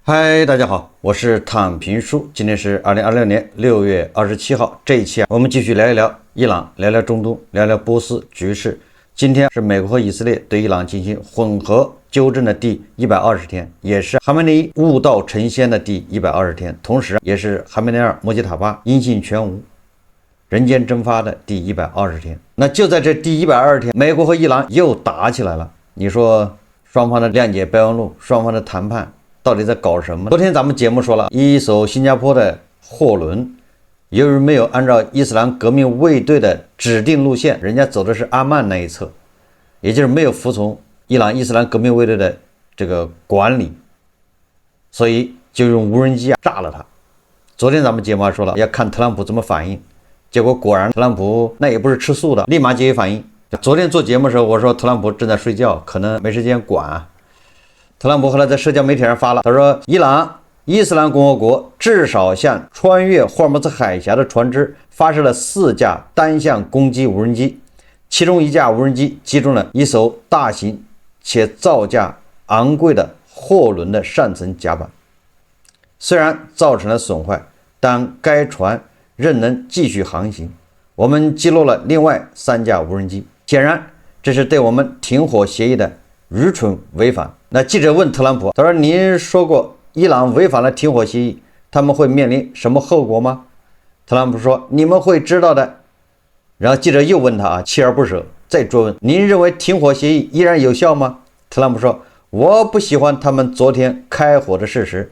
嗨，大家好，我是躺平叔，今天是2026年6月27号。这一期我們繼續聊一聊伊朗，聊聊中東，聊聊波斯局勢。今天是美國和以色列對伊朗進行混合糾正的第120天，也是哈梅內伊悟道成仙的第120天，同時也是哈梅内尔摩吉塔巴音信全無、人間蒸發的第120天。那就在這第120天，美國和伊朗又打起來了。你說雙方的諒解備忘錄，雙方的談判到底在搞什麼？昨天咱們節目說了，一艘新加坡的貨輪由於沒有按照伊斯蘭革命衛隊的指定路線，人家走的是阿曼那一側，也就是沒有服從伊朗伊斯蘭革命衛隊的這個管理，所以就用無人機炸了它。昨天咱們節目還說了，要看特朗普怎麼反應，結果果然特朗普那也不是吃素的，立馬就有反應。昨天做節目的時候，我說特朗普正在睡覺，可能沒時間管。特朗普後來在社交媒體上發了，他說伊朗伊斯蘭共和國至少向穿越霍爾木茲海峽的船只發射了4架單向攻擊無人機，其中1架無人機擊中了一艘大型且造價昂貴的貨輪的上層甲板，雖然造成了損壞，但該船仍能繼續航行。我們擊落了另外3架無人機，顯然這是對我們停火協議的愚蠢違反。那記者問特朗普，他說您說過伊朗違反了停火協議，他們會面臨什麼後果嗎？特朗普說你們會知道的。然後記者又問他鍥而不捨，再追問您認為停火協議依然有效嗎？特朗普說我不喜歡他們昨天開火的事實，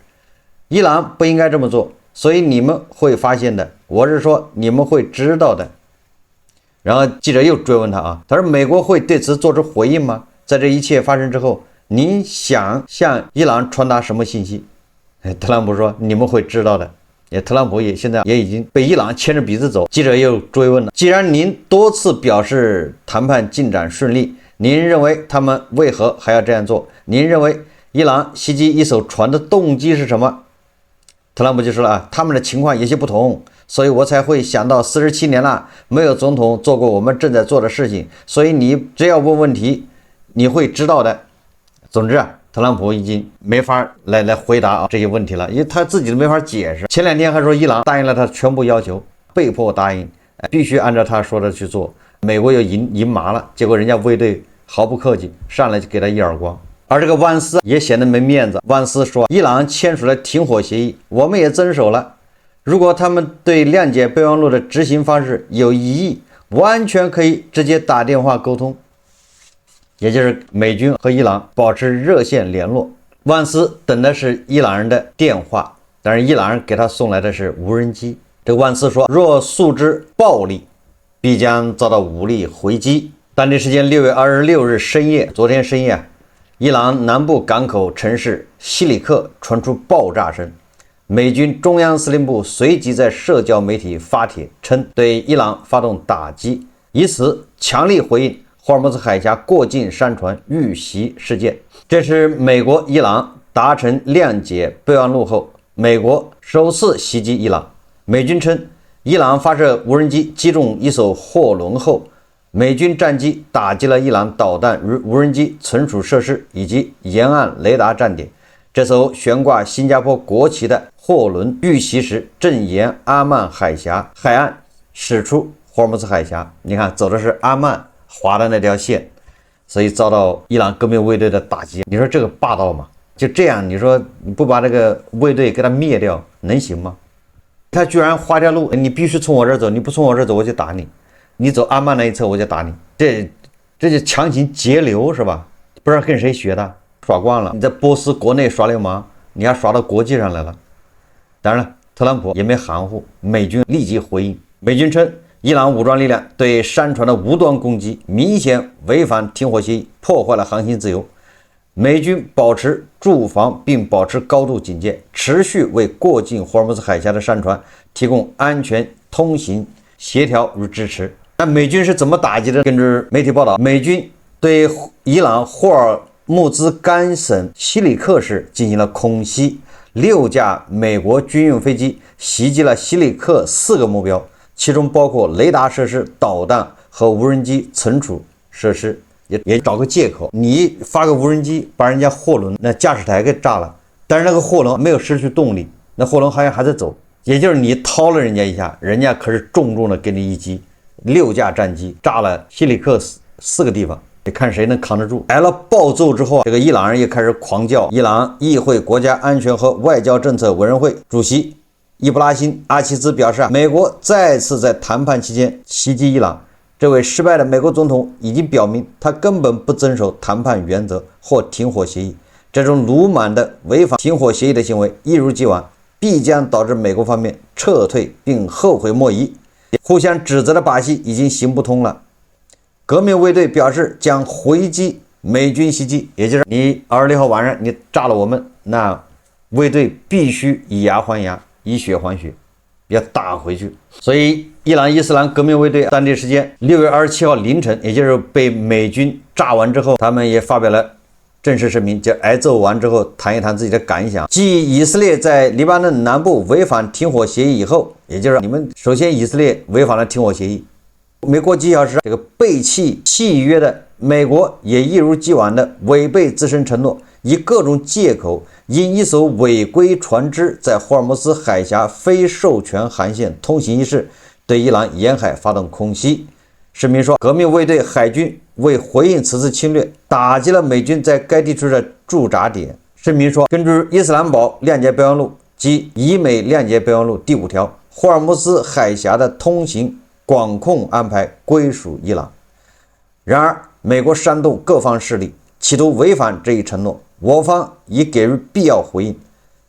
伊朗不應該這麼做，所以你們會發現的，我是說你們會知道的。然後記者又追問他他說美國會對此做出回應嗎？在這一切發生之後，您想向伊朗傳達什麼信息？特朗普說你們會知道的。特朗普現在也已經被伊朗牽着鼻子走。記者又追問了，既然您多次表示談判進展順利，您認為他們為何還要這樣做？您認為伊朗襲擊一艘船的動機是什麼？特朗普就說了他們的情況有些不同，所以我才會想到47年了，沒有總統做過我們正在做的事情，所以你只要問問題，你會知道的。總之特朗普已經沒法來回答這些問題了，因為他自己都沒法解釋。前2天還說伊朗答應了他全部要求，被迫答應，必須按照他說的去做。美國又贏麻了，結果人家衛隊毫不客氣，上來就給他一耳光。而這個萬斯也顯得沒面子，萬斯說伊朗簽署了停火協議，我們也遵守了。如果他們對諒解備忘錄的執行方式有異議，完全可以直接打電話溝通。也就是美軍和伊朗保持熱線聯絡，萬斯等的是伊朗人的電話，但是伊朗人給他送來的是無人機。這個萬斯說，若訴之暴力，必將遭到武力回擊。當地時間6月26日深夜，昨天深夜，伊朗南部港口城市希里克傳出爆炸聲，美軍中央司令部隨即在社交媒體發帖稱對伊朗發動打擊，以此強力回應霍爾木茲海峽過境商船遇襲事件。這是美國伊朗達成諒解備忘錄後，美國首次襲擊伊朗。美軍稱，伊朗發射無人機擊中一艘貨輪後，美軍戰機打擊了伊朗導彈與無人機存儲設施以及沿岸雷達站點。這艘懸掛新加坡國旗的貨輪遇襲時，正沿阿曼海岸駛出霍爾木茲海峽。你看，走的是阿曼劃的那條線，所以遭到伊朗革命衛隊的打擊。你說這個霸道嗎？就這樣，你說你不把這個衛隊給他滅掉，能行嗎？他居然劃條路，你必須從我這兒走，你不從我這兒走，我就打你。你走阿曼那一側，我就打你。這就強行截流是吧？不知道跟誰學的，耍慣了。你在波斯國內耍流氓，你還耍到國際上來了。當然了，特朗普也沒含糊，美軍立即回應。美軍稱，伊朗武裝力量對商船的無端攻擊明顯違反停火協議，破壞了航行自由。美軍保持駐防並保持高度警戒，持續為過境霍爾木茲海峽的商船提供安全通行協調與支持。那美軍是怎麼打擊的？根據媒體報道，美軍對伊朗霍爾木茲干省希里克市进行了空袭，6架美國軍用飛機襲擊了希里克4個目標，其中包括雷達設施、導彈和無人機存儲設施。也找個借口，你發個無人機把人家貨輪那駕駛台給炸了，但是那個貨輪沒有失去動力，那貨輪好像還在走，也就是你掏了人家一下，人家可是重重的給你一擊，6架戰機炸了希里克4個地方，得看誰能扛得住。來了暴揍之後，這個伊朗人也開始狂叫。伊朗議會國家安全和外交政策委員會主席伊布拉辛·阿齐兹表示，美國再次在談判期間袭擊伊朗。這位失敗的美國總統已經表明，他根本不遵守談判原則或停火協議。這種魯莽的違反停火協議的行為，一如既往，必將導致美國方面撤退並後悔莫及。互相指責的把戲已經行不通了。革命衛隊表示將回擊美軍襲擊，也就是你26號晚上你炸了我們，那衛隊必須以牙還牙，以血還血，要打回去。所以伊朗伊斯蘭革命衛隊当地时间6月27号凌晨，也就是被美軍炸完之後，他們也發表了正式聲明，就挨揍完之後談一談自己的感想。繼以色列在黎巴嫩南部違反停火協議以後，也就是你們首先以色列違反了停火協議，沒過幾小時，這個背棄契約的美國也一如既往的違背自身承諾，以各種借口因一艘違規船只在霍爾木茲海峽非授權航線通行一事，對伊朗沿海發動空襲。聲明說，革命衛隊海軍為回應此次侵略，打擊了美軍在該地區的駐紮點。聲明說，根據伊斯蘭堡諒解備忘錄及以美諒解備忘錄第5條，霍爾木茲海峽的通行管控安排歸屬伊朗。然而，美國煽動各方勢力，企圖違反這一承諾，我方已給予必要回應，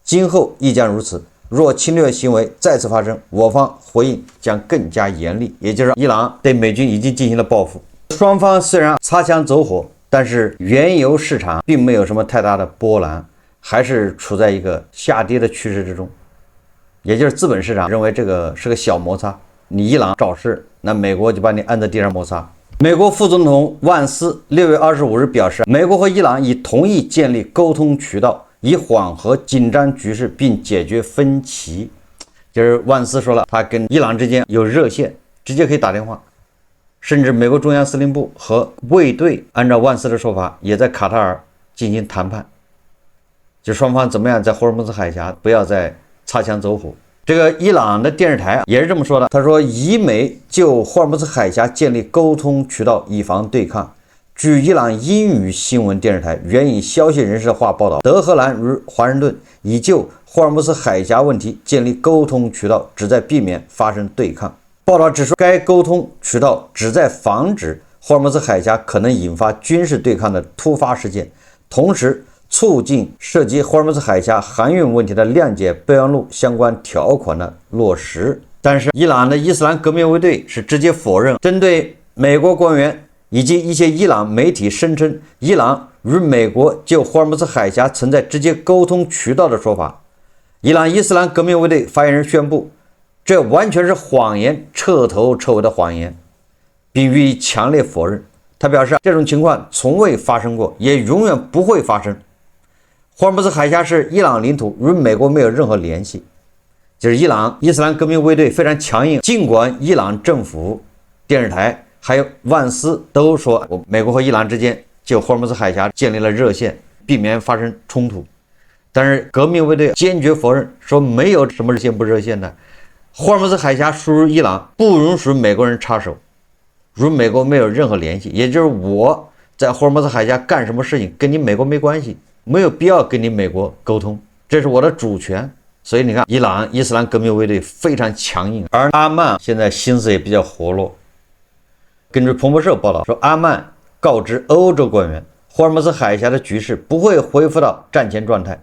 今後亦將如此。若侵略行為再次發生，我方回應將更加嚴厲。也就是伊朗對美軍已經進行了報復。雙方雖然擦槍走火，但是原油市場並沒有什麼太大的波瀾，還是處在一個下跌的趨勢之中。也就是資本市場認為這個是個小摩擦，你伊朗找事，那美國就把你按在地上摩擦。美國副總統萬斯6月25日表示，美國和伊朗已同意建立溝通渠道，以緩和緊張局勢並解決分歧。就是萬斯說了，他跟伊朗之間有熱線，直接可以打電話，甚至美國中央司令部和衛隊按照萬斯的說法，也在卡塔爾進行談判，就雙方怎麼樣在霍爾木茲海峽不要再擦槍走火。這個伊朗的電視台也是這麼說的，他說，以美就霍爾木茲海峽建立溝通渠道，以防對抗。據伊朗英語新聞電視台援引消息人士的話報道，德黑蘭與華盛頓已就霍爾木茲海峽問題建立溝通渠道，旨在避免發生對抗。報道指出，該溝通渠道旨在防止霍爾木茲海峽可能引發軍事對抗的突發事件，同時促進涉及霍爾木茲海峽航運問題的諒解備忘錄相關條款的落實。但是，伊朗的伊斯蘭革命衛隊是直接否認針對美國官員以及一些伊朗媒體聲稱伊朗與美國就霍爾木茲海峽存在直接溝通渠道的說法。伊朗伊斯蘭革命衛隊發言人宣布，這完全是謊言，徹頭徹尾的謊言，並予以強烈否認。他表示，這種情況從未發生過，也永遠不會發生。霍爾木茲海峽是伊朗領土，與美國沒有任何聯繫。就是伊朗伊斯蘭革命衛隊非常強硬，儘管伊朗政府、電視台還有萬斯都說美國和伊朗之間就霍爾木茲海峽建立了熱線，避免發生衝突，但是革命衛隊堅決否認，說沒有什麼熱線不熱線的。霍爾木茲海峽屬於伊朗，不允許美國人插手，與美國沒有任何聯繫。也就是我在霍爾木茲海峽幹什麼事情跟你美國沒關係，沒有必要跟你美國溝通，這是我的主權。所以你看，伊朗伊斯蘭革命衛队非常強硬，而阿曼現在心思也比較活絡。根據彭博社報道說，阿曼告知歐洲官員，霍爾木茲海峽的局勢不會恢復到戰前狀態，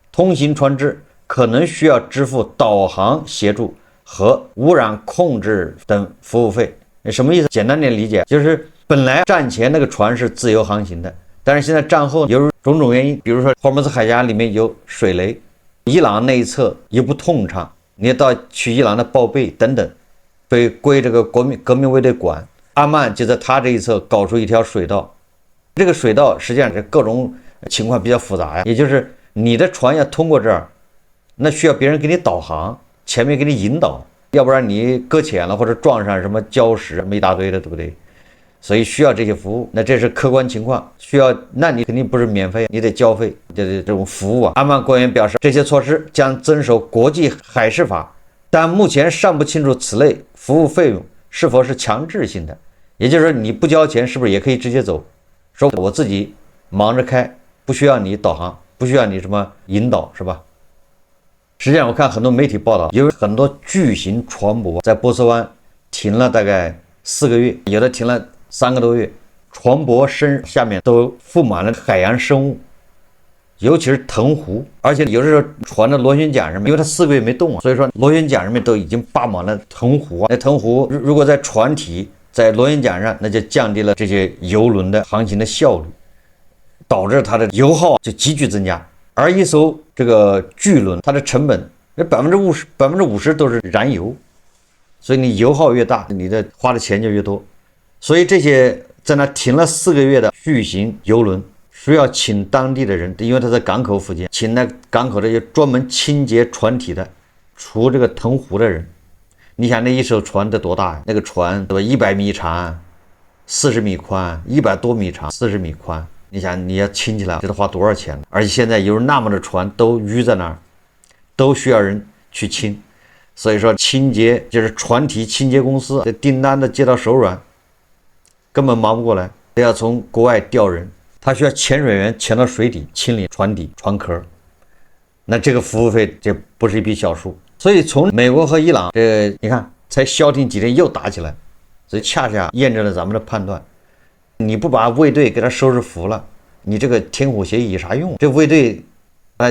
通行船只可能需要支付導航協助和污染控制等服務費。什麼意思？簡單點理解，就是本來戰前那個船是自由航行的，但是現在戰後由於種種原因，比如說霍爾木茲海峽裡面有水雷，伊朗那一側又不通暢，你到去伊朗的报備等等，被歸這個革命衛隊管。阿曼就在他這一側搞出一條水道，這個水道實際上是各種情況比較複雜呀，也就是你的船要通過這兒，那需要別人給你導航，前面給你引導，要不然你擱淺了或者撞上什麼礁石什麼一大堆的，對不對？所以需要這些服務。那這是客觀情況，需要，那你肯定不是免費，你得交費，這種服務啊。阿曼官員表示，這些措施將遵守國際海事法，但目前尚不清楚此類服務費用是否是強制性的。也就是說，你不交錢是不是也可以直接走？說我自己忙着開，不需要你導航，不需要你什麼引導，是吧？實際上，我看很多媒體報道，有很多巨型船舶在波斯灣停了大概4個月，有的停了3個多月，船舶身下面都覆滿了海洋生物，尤其是藤壺，而且有的时候船的螺旋桨上面，因為它4個月沒動啊，所以說螺旋桨上面都已經霸滿了藤壺啊。那藤壺如果在船體在螺旋桨上，那就降低了这些油輪的航行的效率，導致它的油耗就急劇增加。而一艘這個巨輪，它的成本那50%都是燃油，所以你油耗越大，你的花的錢就越多。所以這些在那停了4個月的巨型油輪，需要請當地的人，因為它在港口附近，請那港口這些專門清潔船體的、除這個藤壺的人。你想那一艘船得多大呀？那個船对吧，100米長，40米寬，100多米長，40米寬。你想你要清起來，這得花多少錢呢？而且現在有那麼多船都淤在那兒，都需要人去清。所以說清潔就是船體清潔公司，這訂單的接到手軟，根本忙不過來，得要從國外調人。他需要潛水員潛到水底清理船底、船殼，那這個服務費這不是一筆小數。所以從美國和伊朗這你看才消停幾天又打起來，所以恰恰驗證了咱們的判斷。你不把衛隊給他收拾服了，你這個停火協議有啥用？這衛隊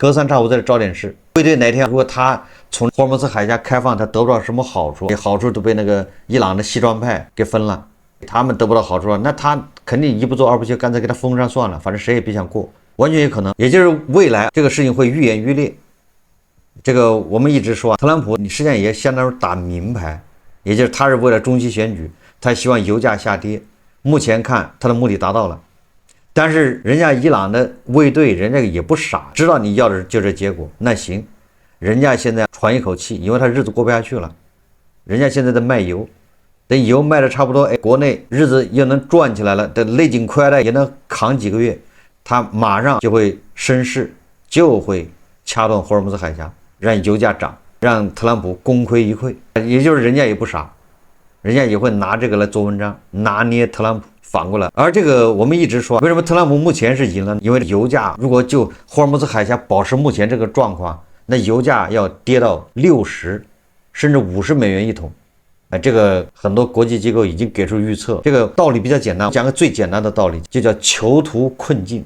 隔三差五在這找點事。衛隊哪天如果他從霍爾木茲海峽開放，他得不到什麼好處，好處都被那個伊朗的西裝派給分了，他們得不到好處了，那他肯定一不做二不休，乾脆給他封上算了，反正誰也別想過，完全有可能。也就是未來這個事情會愈演愈烈。這個我們一直說，特朗普你實際上也相當於打明牌，也就是他是為了中期選舉，他希望油價下跌。目前看他的目的達到了，但是人家伊朗的衛隊人家也不傻，知道你要的就这結果。那行，人家現在喘一口氣，因為他日子過不下去了，人家現在在賣油，等油賣的差不多，哎，國內日子又能轉起來了，等勒緊褲帶也能扛幾個月，他馬上就會生事，就會掐斷霍爾木茲海峽，讓油價漲，讓特朗普功虧一簣。也就是人家也不傻，人家也會拿這個來做文章，拿捏特朗普。反過來，而這個我們一直說，為什麼特朗普目前是贏了呢？因為油價如果就霍爾木茲海峽保持目前這個狀況，那油價要跌到60甚至50美元一桶。這個很多國際機構已經給出預測。這個道理比較簡單，講個最簡單的道理，就叫囚徒困境。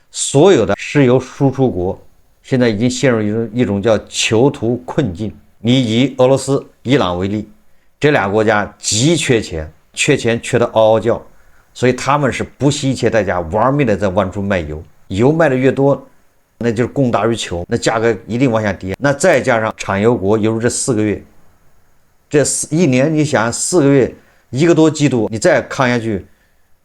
所有的石油輸出國現在已經陷入一種叫囚徒困境。你以俄羅斯、伊朗為例，這倆國家極缺錢，缺得嗷嗷叫。所以他們是不惜一切代價玩命的在往出賣油，油賣的越多，那就是供大於求，那價格一定往下跌。那再加上產油國猶如這4個月，這一年你想4個月1個多季度，你再抗下去，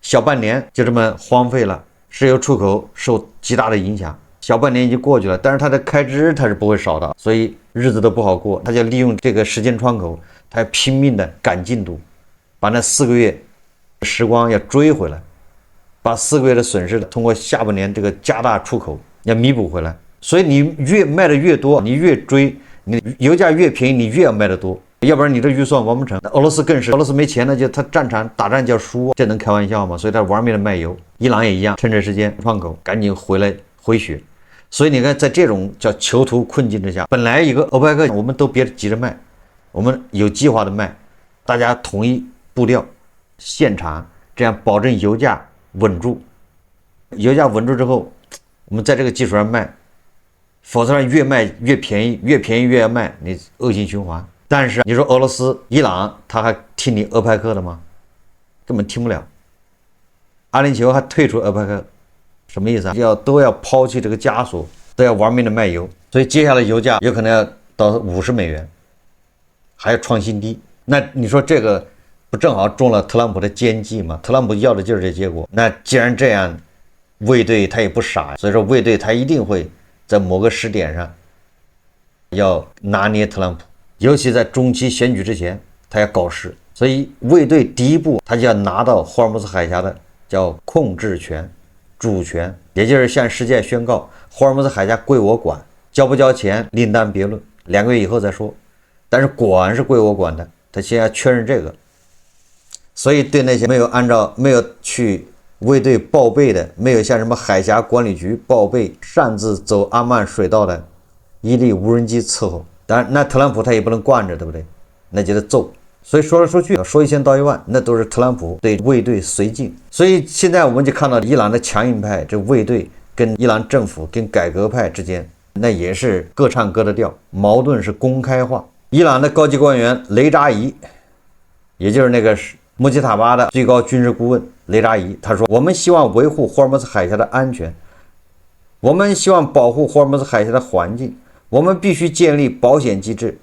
小半年就這麼荒廢了，石油出口受極大的影響。小半年已經過去了，但是它的開支它是不會少的，所以日子都不好過。他就利用這個時間窗口，他要拼命的趕進度，把那4個月時光要追回來，把4個月的損失通過下半年這個加大出口要彌補回來。所以你越賣的越多，你越追，你油價越便宜，你越要賣的多，要不然你這預算完不成。俄羅斯更是，俄羅斯沒錢那就他戰場打仗就要輸，這能開玩笑嗎？所以他玩命的賣油。伊朗也一樣，趁着時間窗口趕緊回來回血。所以你看，在這種叫囚徒困境之下，本來一個歐佩克我們都別急着賣，我們有計劃的賣，大家統一步調。現場這樣保證油價穩住，油價穩住之後，我們在這個基礎上賣，否則越賣越便宜，越便宜越要賣，你惡性循環。但是你說俄羅斯、伊朗，他還聽你俄佩克的嗎？根本听不了。阿聯酋還退出俄佩克，什麼意思啊？都要拋棄這個枷鎖，都要玩命的賣油，所以接下來油價有可能要到50美元，還要創新低。那你說這個不正好中了特朗普的奸計嗎？特朗普要的就是這結果。那既然這樣，衛隊他也不傻，所以說衛隊他一定會在某個時點上要拿捏特朗普，尤其在中期選舉之前，他要搞事。所以衛隊第一步，他就要拿到霍尔木茲海峡的叫控制权、主權，也就是向世界宣告霍爾木茲海峽歸我管，交不交錢另當別論，2個月以後再說。但是管是歸我管的，他先要確認這個。所以對那些沒有去衛隊報備的，沒有向什麼海峽管理局報備，擅自走阿曼水道的，一律無人機伺候。當然，那特朗普他也不能慣着，对不對？那就得揍。所以說来說去，說1000道1萬，那都是特朗普对卫隊绥靖。所以现在我們就看到伊朗的強硬派，這衛隊跟伊朗政府跟改革派之間，那也是各唱各的調，矛盾是公開化。伊朗的高級官員雷扎伊，也就是那個穆吉塔巴的最高軍事顧問雷扎伊，他說：“我們希望維護霍爾木茲海峽的安全，我們希望保護霍爾木茲海峽的環境，我們必須建立保險機制。”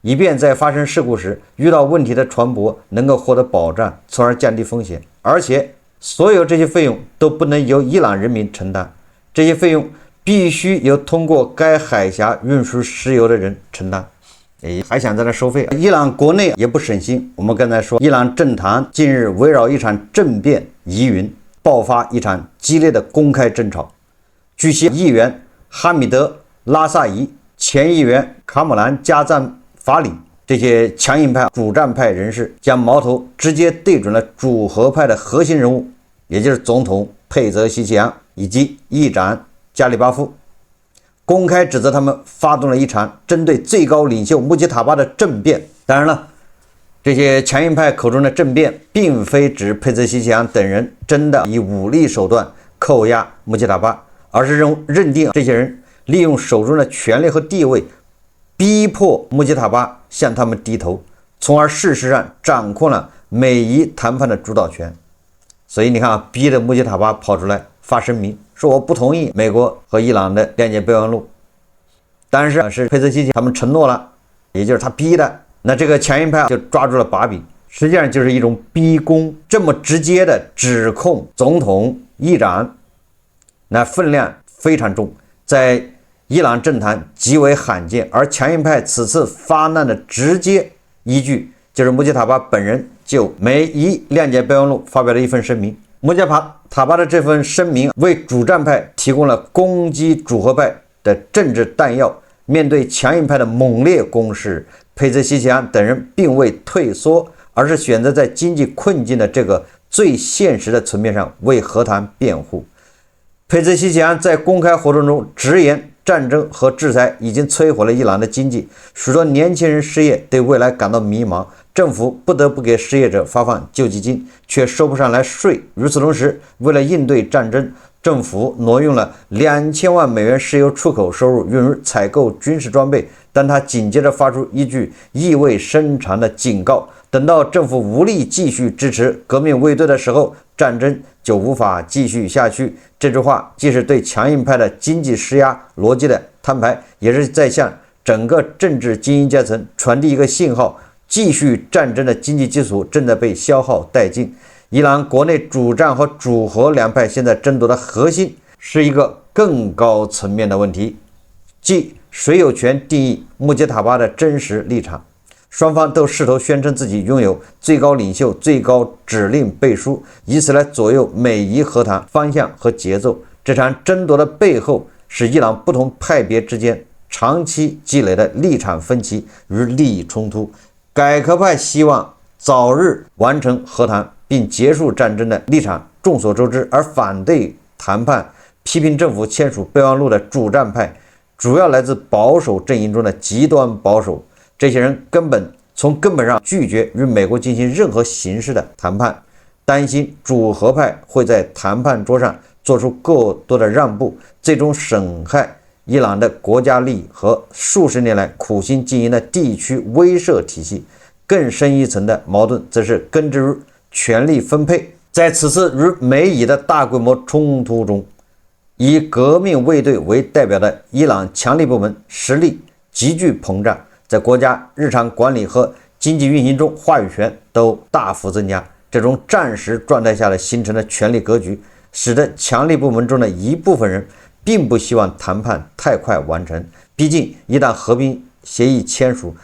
以便在發生事故時，遇到問題的船舶能夠獲得保障，從而降低風險。而且，所有這些費用都不能由伊朗人民承擔，這些費用必須由通過該海峽運輸石油的人承擔。還想在那收費？伊朗國內也不省心。我們剛才說，伊朗政壇近日圍繞一場政變疑雲，爆發一場激烈的公開爭吵。據悉，議員哈米德·拉薩伊、前議員卡姆蘭·加赞法里這些強硬派、主戰派人士將矛頭直接對準了主和派的核心人物，也就是總統佩澤西奇揚以及議長加里巴夫，公開指責他們發動了一場針對最高領袖穆吉塔巴的政變。當然了，這些強硬派口中的政變，並非指佩澤西奇揚等人真的以武力手段扣押穆吉塔巴，而是認定這些人利用手中的權力和地位，逼迫穆吉塔巴向他們低頭，從而事實上掌控了美伊談判的主導權。所以你看啊，逼着穆吉塔巴跑出來發聲明，說我不同意美國和伊朗的谅解備忘錄。但是佩泽西奇他們承諾了，也就是他逼的。那這個強硬派就抓住了把柄，實際上就是一種逼宮，這麼直接的指控總統、議長，那分量非常重，在伊朗政壇極為罕見。而強硬派此次發難的直接依據，就是穆吉塔巴本人就美伊諒解備忘錄發表了一份聲明。穆吉塔巴的這份聲明為主戰派提供了攻擊主和派的政治彈藥。面對強硬派的猛烈攻勢，佩澤西奇揚等人並未退縮，而是選擇在經濟困境的這個最現實的層面上為和談辯護。佩澤西奇揚在公開活動中直言，戰爭和制裁已經摧毀了伊朗的經濟，許多年輕人失業，對未來感到迷茫，政府不得不給失業者發放救濟金，卻收不上來稅。與此同時，為了應對戰爭，政府挪用了2000萬美元石油出口收入，用於採購軍事裝備。但他緊接着發出一句意味深長的警告：等到政府無力繼續支持革命衛隊的時候，戰爭就無法繼續下去。這句話既是對強硬派的經濟施壓邏輯的攤牌，也是在向整個政治精英階層傳遞一個信號：繼續戰爭的經濟基礎正在被消耗殆盡。伊朗國內主戰和主和兩派現在爭奪的核心是一個更高層面的問題，即誰有權定義穆吉塔巴的真實立場。雙方都試圖宣稱自己擁有最高領袖最高指令背書，以此來左右美伊和談方向和節奏。這場爭奪的背後是伊朗不同派別之間長期積累的立場分歧與利益衝突。改革派希望早日完成和談並結束戰爭的立場眾所周知，而反對談判、批評政府簽署備忘錄的主戰派主要來自保守陣營中的極端保守。這些人從根本上拒絕與美國進行任何形式的談判，擔心主和派會在談判桌上做出過多的讓步，最終損害伊朗的國家利益和數十年來苦心經營的地區威懾體系。更深一層的矛盾則是根植於權力分配。在此次與美以的大規模衝突中，以革命衛隊為代表的伊朗強力部門實力急劇膨脹，在國家日常管理和經濟運行中話語權都大幅增加。這種戰時狀態下的形成的權力格局，使得強力部門中的一部分人並不希望談判太快完成。畢竟一旦和平協議簽署，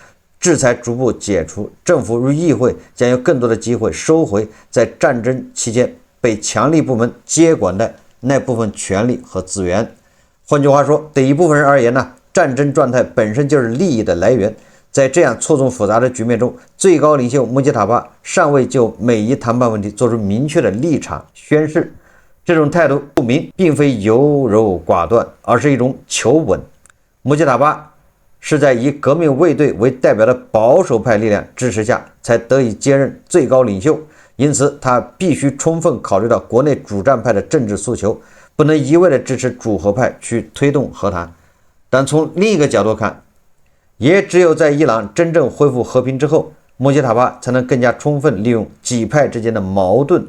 制裁逐步解除，政府与議會將有更多的機會收回在戰爭期間被強力部門接管的那部分權力和資源。換句話說，對一部分人而言呢，戰爭狀態本身就是利益的來源。在這樣錯綜複雜的局面中，最高領袖穆吉塔巴尚未就美伊談判問題做出明確的立場宣示。這種態度不明，並非優柔寡斷，而是一種求穩。穆吉塔巴是在以革命衛隊為代表的保守派力量支持下才得以接任最高領袖，因此他必須充分考慮到國內主戰派的政治訴求，不能一味地支持主和派去推動和談。但從另一個角度看，也只有在伊朗真正恢復和平之後，穆吉塔巴才能更加充分利用幾派之間的矛盾，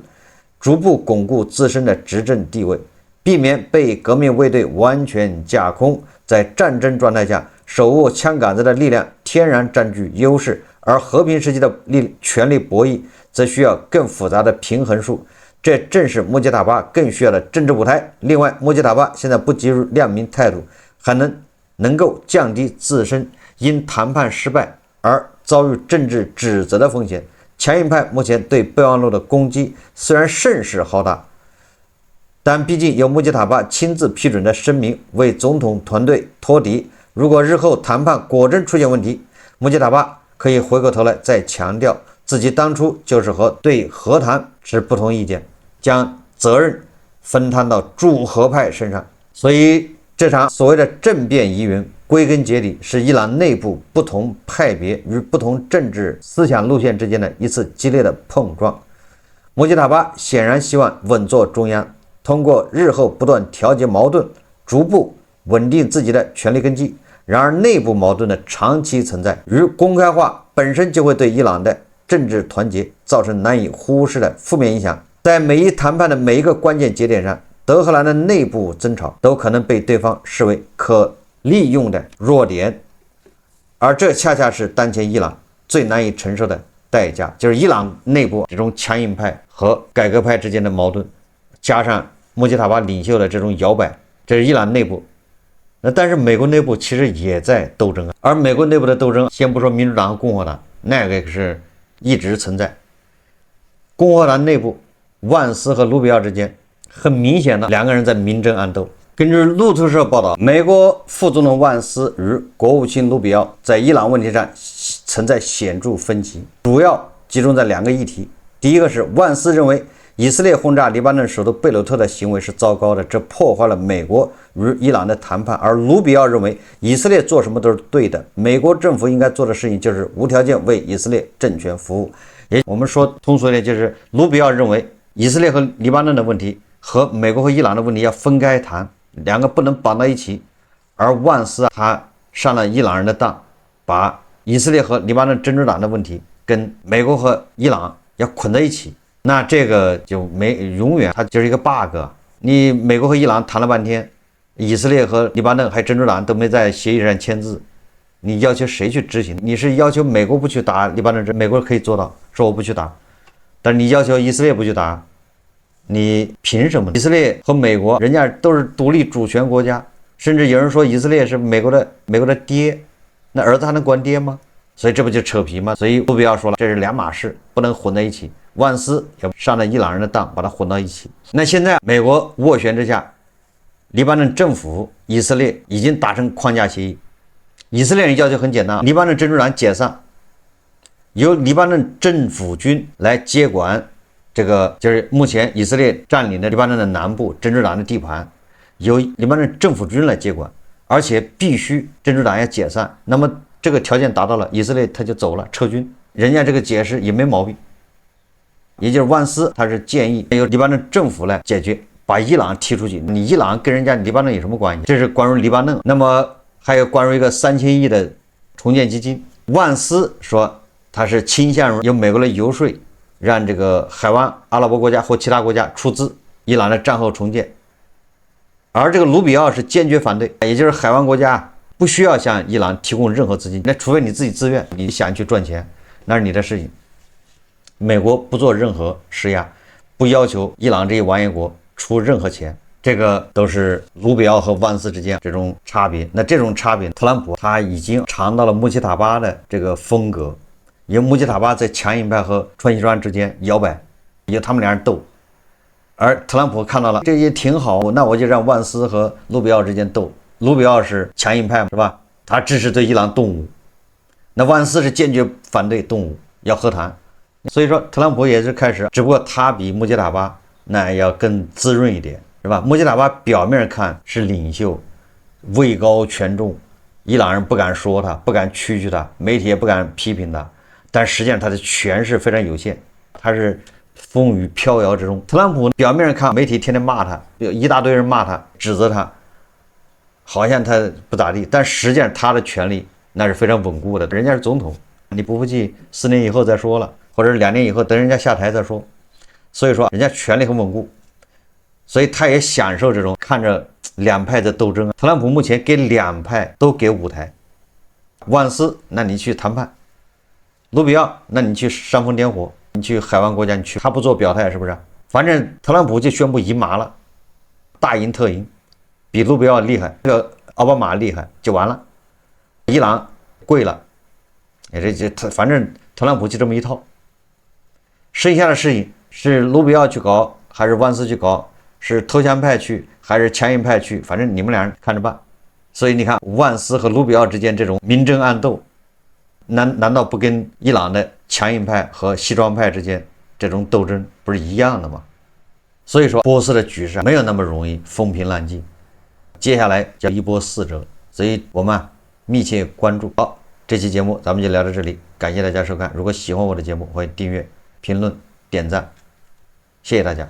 逐步鞏固自身的執政地位，避免被革命衛隊完全架空。在戰爭狀態下，手握槍桿子的力量天然佔據優勢，而和平時期的權力博弈則需要更複雜的平衡術。這正是穆吉塔巴更需要的政治舞台。另外，穆吉塔巴現在不急於亮明態度，還能夠降低自身因談判失敗而遭遇政治指責的風險。強硬派目前對備忘錄的攻擊雖然聲勢浩大，但畢竟由穆吉塔巴親自批准的聲明為總統團隊托底。如果日後談判果真出現問題，穆吉塔巴可以回過頭來再強調自己當初就是對和談持不同意見，將責任分攤到主和派身上。所以這場所謂的政變疑雲，歸根結底是伊朗內部不同派別與不同政治思想路線之間的一次激烈的碰撞。穆吉塔巴顯然希望穩坐中央，通過日後不斷調節矛盾，逐步穩定自己的權力根基。然而，內部矛盾的長期存在與公開化本身就會對伊朗的政治團結造成難以忽視的負面影響。在美伊談判的每一個關鍵節點上，德黑蘭的內部爭吵都可能被對方視為可利用的弱點，而這恰恰是當前伊朗最難以承受的代價，就是伊朗內部這種強硬派和改革派之間的矛盾，加上穆吉塔巴領袖的這種搖擺，這是伊朗內部。但是美國內部其實也在鬥爭啊，而美國內部的鬥爭，先不說民主黨和共和黨，那個是一直存在。共和党內部，萬斯和盧比奧之間，很明顯的兩個人在明争暗鬥。根據路透社報道，美國副總統萬斯與國務卿盧比奧在伊朗問題上存在顯著分歧，主要集中在兩個議題。第一個是萬斯認為以色列轟炸黎巴嫩首都貝魯特的行為是糟糕的，這破壞了美國與伊朗的談判。而盧比奧認為以色列做什麼都是對的，美國政府應該做的事情就是無條件為以色列政權服務。我們說通俗一點，就是盧比奧認為以色列和黎巴嫩的問題和美國和伊朗的問題要分開談，兩個不能綁到一起。而萬斯他上了伊朗人的當，把以色列和黎巴嫩真主党的問題跟美國和伊朗要捆在一起。那這個就永遠它就是一個 bug。你美國和伊朗談了半天，以色列和黎巴嫩還真主党都沒在協議上簽字，你要求誰去執行？你是要求美國不去打黎巴嫩，美國可以做到，說我不去打，但是你要求以色列不去打，你憑什麼？以色列和美國人家都是獨立主權國家，甚至有人說以色列是美國的爹，那兒子還能管爹嗎？所以這不就扯皮嗎？所以不要說了，這是兩碼事，不能混在一起。萬斯也上了伊朗人的當，把它混到一起。那現在美國斡旋之下，黎巴嫩政府、以色列已經達成框架協議。以色列人要求很簡單，黎巴嫩真主党解散，由黎巴嫩政府軍來接管這個，就是目前以色列佔領的黎巴嫩的南部真主黨的地盤，由黎巴嫩政府軍來接管，而且必須真主党要解散。那麼這個條件達到了，以色列他就走了，撤軍。人家這個解釋也沒毛病。也就是萬斯他是建議由黎巴嫩政府来解決，把伊朗踢出去。你伊朗跟人家黎巴嫩有什麼關係？這是關於黎巴嫩。那麼還有關於一個3000億的重建基金，萬斯說他是傾向於由美國的游說，讓這個海灣阿拉伯國家或其他國家出資伊朗的戰後重建。而這個盧比奧是堅決反對，也就是海灣國家不需要向伊朗提供任何資金，那除非你自己自願，你想去賺錢，那是你的事情。美國不做任何施压，不要求伊朗這一完颜国出任何錢，這個都是盧比奧和萬斯之間這種差別。那這種差別，特朗普他已經嘗到了穆基塔巴的這個風格，因為穆基塔巴在强硬派和川西川之間摇摆，因为他们俩人斗。而特朗普看到了這也挺好，那我就讓萬斯和盧比奧之間鬥。盧比奧是強硬派是吧？他支持對伊朗動武，那萬斯是堅決反對動武，要和談。所以說特朗普也是開始，只不過他比穆基塔巴那要更滋潤一點，是吧？穆基塔巴表面看是領袖，位高權重，伊朗人不敢說他，不敢蛐蛐他，媒體也不敢批評他，但實際上他的權勢非常有限，他是風雨飄搖之中。特朗普表面看媒體天天罵他，一大堆人罵他，指責他，好像他不咋地，但實際上他的權力那是非常穩固的，人家是總統，你不服氣4年以後再說了，或者2年以後等人家下台再說。所以說人家權力很穩固，所以他也享受這種看着兩派的鬥爭。特朗普目前給兩派都給舞台，萬斯那你去談判，盧比奧那你去煽風點火，你去海灣國家你去，他不做表態是不是？反正特朗普就宣布贏麻了，大贏特贏，比盧比奧厲害，這個奧巴馬厲害就完了，伊朗跪了，反正特朗普就這麼一套。剩下的事情是盧比奧去搞還是萬斯去搞，是投降派去還是強硬派去，反正你們倆人看着辦。所以你看萬斯和盧比奧之間這種明爭暗鬥，難道不跟伊朗的強硬派和西裝派之間這種鬥爭不是一樣的嗎？所以說波斯的局勢沒有那麼容易風平浪靜，接下來叫一波四折，所以我們密切關注。好，這期節目咱們就聊到這裡，感謝大家收看。如果喜歡我的節目，歡迎訂閱、評論、點讚，謝謝大家。